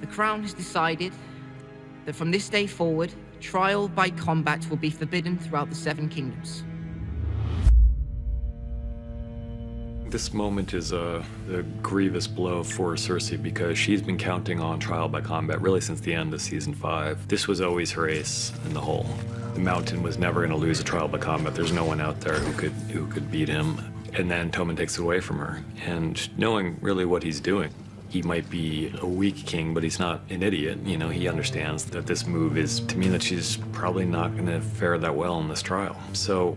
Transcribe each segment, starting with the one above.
The Crown has decided that from this day forward, trial by combat will be forbidden throughout the Seven Kingdoms. This moment is a grievous blow for Cersei because she's been counting on trial by combat really since the end of season 5. This was always her ace in the hole. The Mountain was never going to lose a trial by combat. There's no one out there who could beat him. And then Tommen takes it away from her. And knowing really what he's doing, he might be a weak king, but he's not an idiot. You know, he understands that this move is to mean that she's probably not going to fare that well in this trial. So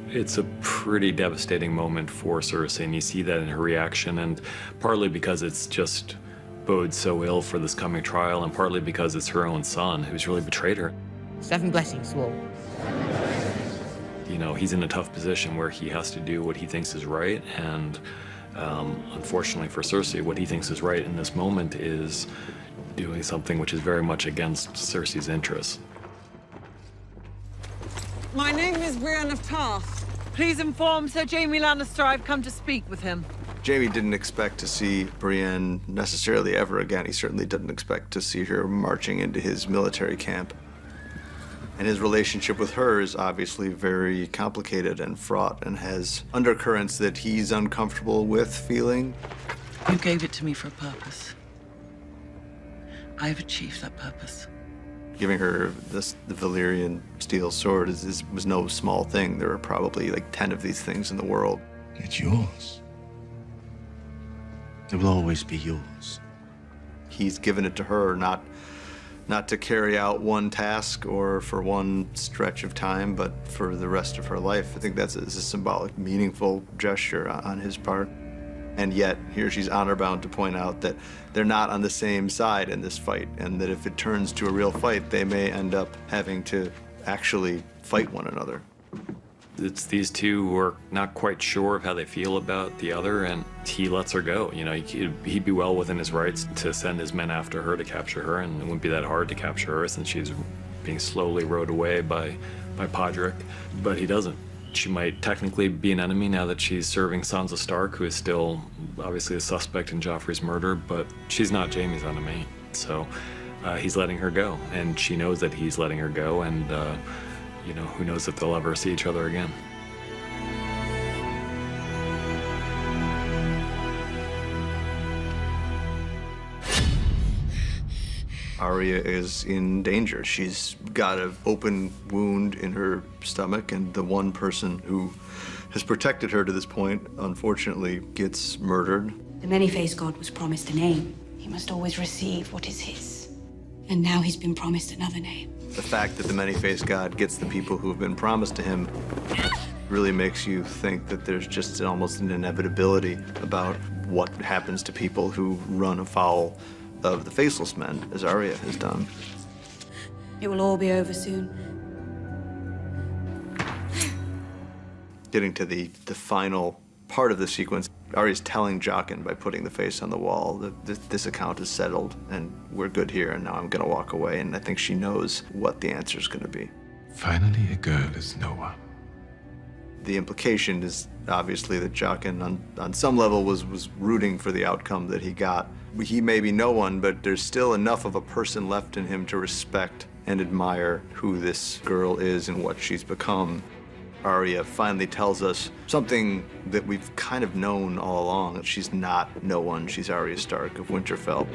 it's a pretty devastating moment for Cersei, and you see that in her reaction, and partly because it's just bodes so ill for this coming trial, and partly because it's her own son who's really betrayed her. 7 blessings to all. You know, he's in a tough position where he has to do what he thinks is right, and unfortunately for Cersei, what he thinks is right in this moment is doing something which is very much against Cersei's interests. My name is Brienne of Tarth. Please inform Sir Jaime Lannister I've come to speak with him. Jaime didn't expect to see Brienne necessarily ever again. He certainly didn't expect to see her marching into his military camp. And his relationship with her is obviously very complicated and fraught and has undercurrents that he's uncomfortable with feeling. You gave it to me for a purpose. I've achieved that purpose. Giving her the Valyrian steel sword was no small thing. There are probably like 10 of these things in the world. It's yours. It will always be yours. He's given it to her, not to carry out one task or for one stretch of time, but for the rest of her life. I think that's a symbolic, meaningful gesture on his part. And yet, here she's honor-bound to point out that they're not on the same side in this fight, and that if it turns to a real fight, they may end up having to actually fight one another. It's these two who are not quite sure of how they feel about the other, and he lets her go. You know, he'd be well within his rights to send his men after her to capture her, and it wouldn't be that hard to capture her since she's being slowly rowed away by Podrick, but he doesn't. She might technically be an enemy now that she's serving Sansa Stark, who is still obviously a suspect in Joffrey's murder, but she's not Jaime's enemy. So he's letting her go, and she knows that he's letting her go, and you know, who knows if they'll ever see each other again. Arya is in danger. She's got an open wound in her stomach, and the one person who has protected her to this point, unfortunately, gets murdered. The many-faced god was promised a name. He must always receive what is his. And now he's been promised another name. The fact that the many-faced god gets the people who have been promised to him really makes you think that there's just almost an inevitability about what happens to people who run afoul of the Faceless Men, as Arya has done. It will all be over soon. Getting to the final part of the sequence, Arya's telling Jaqen by putting the face on the wall that this account is settled and we're good here, and now I'm gonna walk away, and I think she knows what the answer's gonna be. Finally, a girl is no one. The implication is obviously that Jaqen on some level was rooting for the outcome that he got. He may be no one, but there's still enough of a person left in him to respect and admire who this girl is and what she's become. Arya finally tells us something that we've kind of known all along, that she's not no one, she's Arya Stark of Winterfell.